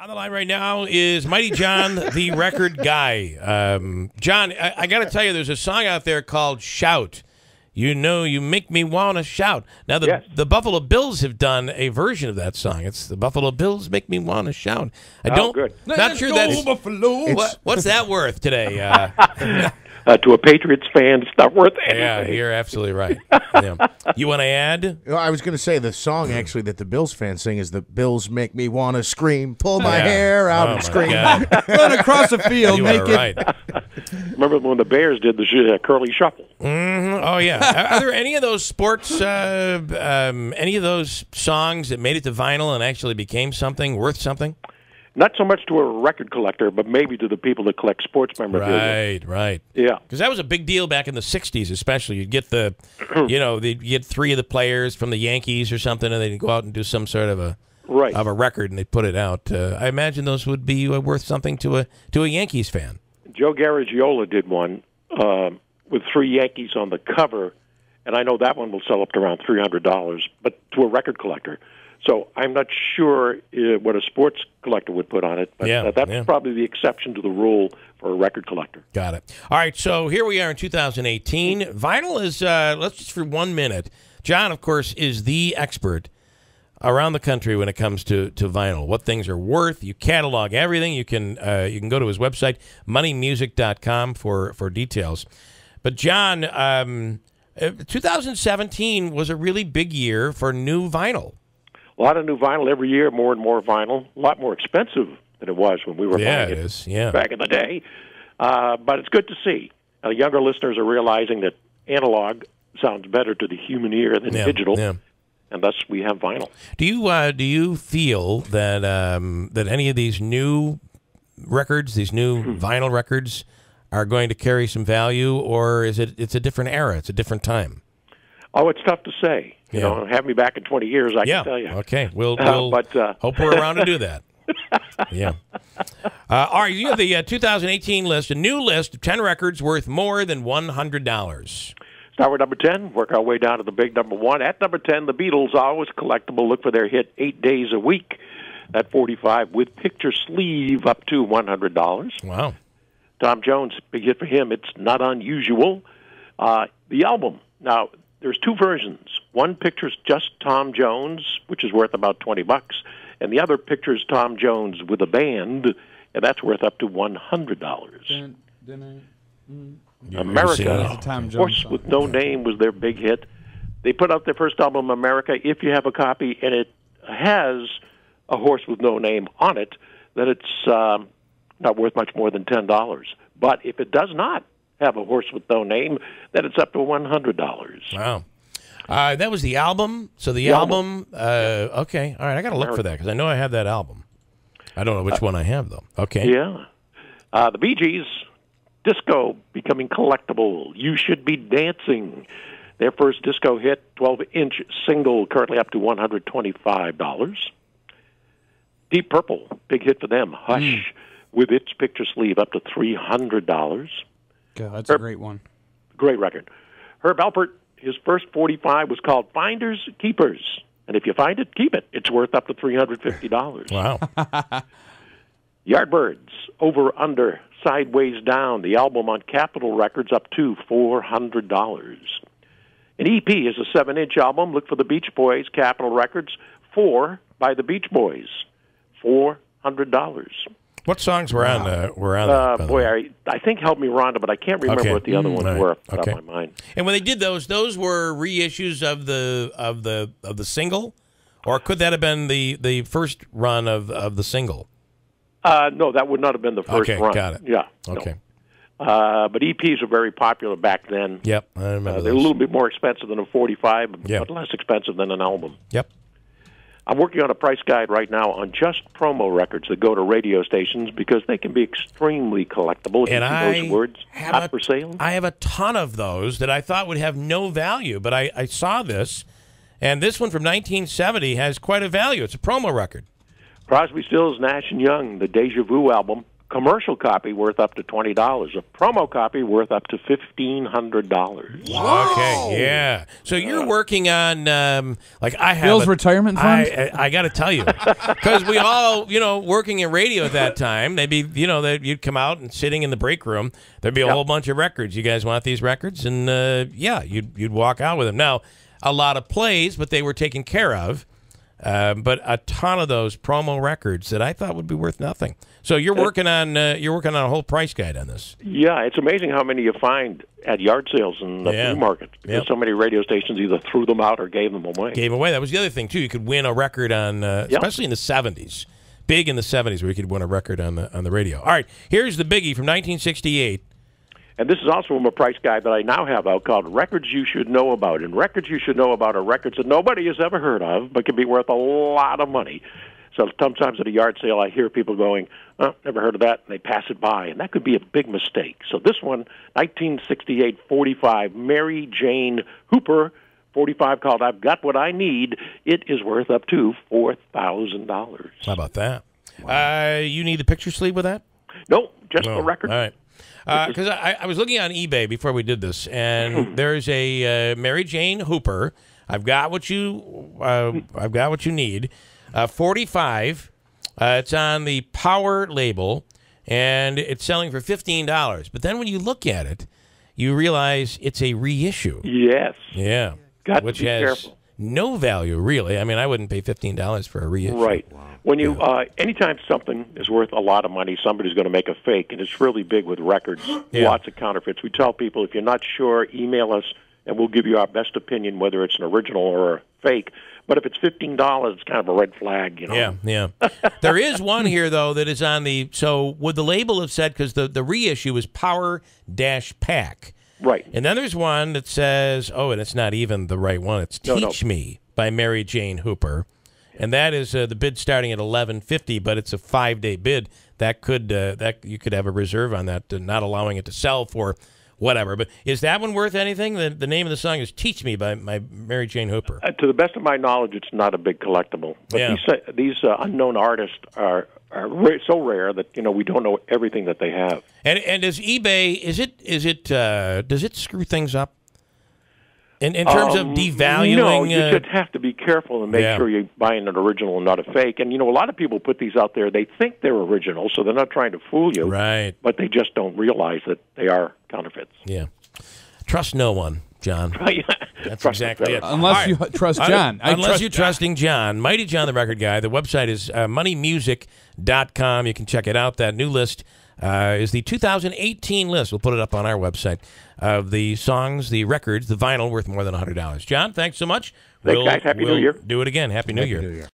On the line right now is Mighty John, the record guy. John, I got to tell you, there's a song out there called Shout. You know, you make me want to shout. Now, the Buffalo Bills have done a version of that song. It's the Buffalo Bills make me want to shout. Good. Not sure that's... Buffalo. What's that worth today? To a Patriots fan, it's not worth anything. Yeah, you're absolutely right. Yeah. You want to add? I was going to say the song actually that the Bills fans sing is "The Bills make me want to scream, pull my hair out and scream, run across the field, you make are it." Right. Remember when the Bears did the curly shuffle? Mm-hmm. Oh yeah. Are there any of those sports, any of those songs that made it to vinyl and actually became something worth something? Not so much to a record collector, but maybe to the people that collect sports memorabilia. Right. Yeah. Because that was a big deal back in the 60s, especially. You'd get you'd get three of the players from the Yankees or something, and they'd go out and do some sort of a record, and they'd put it out. I imagine those would be worth something to a Yankees fan. Joe Garagiola did one with three Yankees on the cover, and I know that one will sell up to around $300, but to a record collector. So I'm not sure what a sports collector would put on it, but that's probably the exception to the rule for a record collector. Got it. All right, so here we are in 2018. Vinyl is, let's just for 1 minute. John, of course, is the expert around the country when it comes to vinyl, what things are worth. You catalog everything. You can go to his website, moneymusic.com, for details. But, John, 2017 was a really big year for new vinyl. A lot of new vinyl every year, more and more vinyl. A lot more expensive than it was when we were buying it back in the day. But it's good to see. Younger listeners are realizing that analog sounds better to the human ear than digital, and thus we have vinyl. Do you feel that that any of these new records, these new vinyl records, are going to carry some value, or is it's a different era, it's a different time? Oh, it's tough to say. You know, have me back in 20 years, I can tell you. Okay, we'll hope we're around to do that. All right, you have the 2018 list, a new list of 10 records worth more than $100. Start with number 10, work our way down to the big number 1. At number 10, the Beatles, always collectible. Look for their hit 8 Days a Week. At 45, with picture sleeve, up to $100. Wow. Tom Jones, big hit for him. It's Not Unusual. The album, now, there's two versions. One pictures just Tom Jones, which is worth about $20, and the other pictures Tom Jones with a band, and that's worth up to $100. America, Horse with No Name was their big hit. They put out their first album, America. If you have a copy and it has a horse with no name on it, then it's not worth much more than $10. But if it does not have a horse with no name, then it's up to $100. Wow. That was the album. So the album. Okay. All right. I got to look for that because I know I have that album. I don't know which one I have, though. Okay. Yeah. The Bee Gees, disco becoming collectible. You Should Be Dancing. Their first disco hit, 12-inch single, currently up to $125. Deep Purple, big hit for them. Hush, with its picture sleeve, up to $300. God, that's a great one. Great record. Herb Alpert, his first 45 was called Finders Keepers. And if you find it, keep it. It's worth up to $350. Wow. Yardbirds, Over, Under, Sideways Down, the album on Capitol Records, up to $400. An EP is a 7-inch album. Look for the Beach Boys, Capitol Records, 4 by the Beach Boys, $400. What songs were on that? Boy, I think Help Me Rhonda, but I can't remember what the other ones were off the top of my mind. And when they did those were reissues of the single, or could that have been the first run of the single? No, that would not have been the first run. Okay, got it. Yeah. Okay. No. But EPs were very popular back then. Yep, I remember they're a little bit more expensive than a 45, yep, but less expensive than an album. Yep. I'm working on a price guide right now on just promo records that go to radio stations because they can be extremely collectible. And those words, not for sale. I have a ton of those that I thought would have no value, but I saw this, and this one from 1970 has quite a value. It's a promo record. Crosby, Stills, Nash & Young, the Deja Vu album, commercial copy worth up to $20. A promo copy worth up to $1,500. Okay, yeah. So you're working on like I have Bill's retirement fund. I got to tell you, because we all working in radio at that time. They'd be you'd come out and sitting in the break room. There'd be a whole bunch of records. You guys want these records? And you'd walk out with them. Now a lot of plays, but they were taken care of. But a ton of those promo records that I thought would be worth nothing. So you're working on a whole price guide on this. Yeah, it's amazing how many you find at yard sales and the flea market, because so many radio stations either threw them out or gave them away. That was the other thing too. You could win a record on, especially in the '70s, big in the '70s, where you could win a record on the radio. All right, here's the biggie from 1968. And this is also from a price guide that I now have out called Records You Should Know About. And records you should know about are records that nobody has ever heard of, but can be worth a lot of money. So sometimes at a yard sale, I hear people going, oh, never heard of that, and they pass it by. And that could be a big mistake. So this one, 1968 45, Mary Jane Hooper, 45, called I've Got What I Need. It is worth up to $4,000. How about that? Wow. You need the picture sleeve with that? No, just the record. All right. Because I was looking on eBay before we did this, and there's a Mary Jane Hooper. I've got what you need. 45. It's on the Power label, and it's selling for $15. But then when you look at it, you realize it's a reissue. Yes. Yeah. Which has careful. No value, really. I mean, I wouldn't pay $15 for a reissue. Right. Wow. When you, anytime something is worth a lot of money, somebody's going to make a fake, and it's really big with records. Lots of counterfeits. We tell people, if you're not sure, email us, and we'll give you our best opinion, whether it's an original or a fake. But if it's $15, it's kind of a red flag, Yeah. There is one here, though, that is on the, so would the label have said, because the reissue is Power-Pack. Right. And then there's one that says, and it's not even the right one. It's Teach Me by Mary Jane Hooper. And that is the bid starting at $11.50, but it's a 5-day bid. That could you could have a reserve on that, not allowing it to sell for whatever. But is that one worth anything? The name of the song is "Teach Me" by Mary Jane Hooper. To the best of my knowledge, it's not a big collectible. But these unknown artists are so rare that we don't know everything that they have. And does eBay does it screw things up? In terms of devaluing? No, you just have to be careful and make sure you're buying an original and not a fake. And, a lot of people put these out there. They think they're original, so they're not trying to fool you. Right. But they just don't realize that they are counterfeits. Yeah. Trust no one, John. That's exactly it. Unless you trust John. Unless you're trusting John. Mighty John, the record guy. The website is moneymusic.com. You can check it out. That new list is the 2018 list. We'll put it up on our website of the songs, the records, the vinyl worth more than $100. John, thanks so much. Thanks, guys. Happy New Year. Do it again. Happy New Year.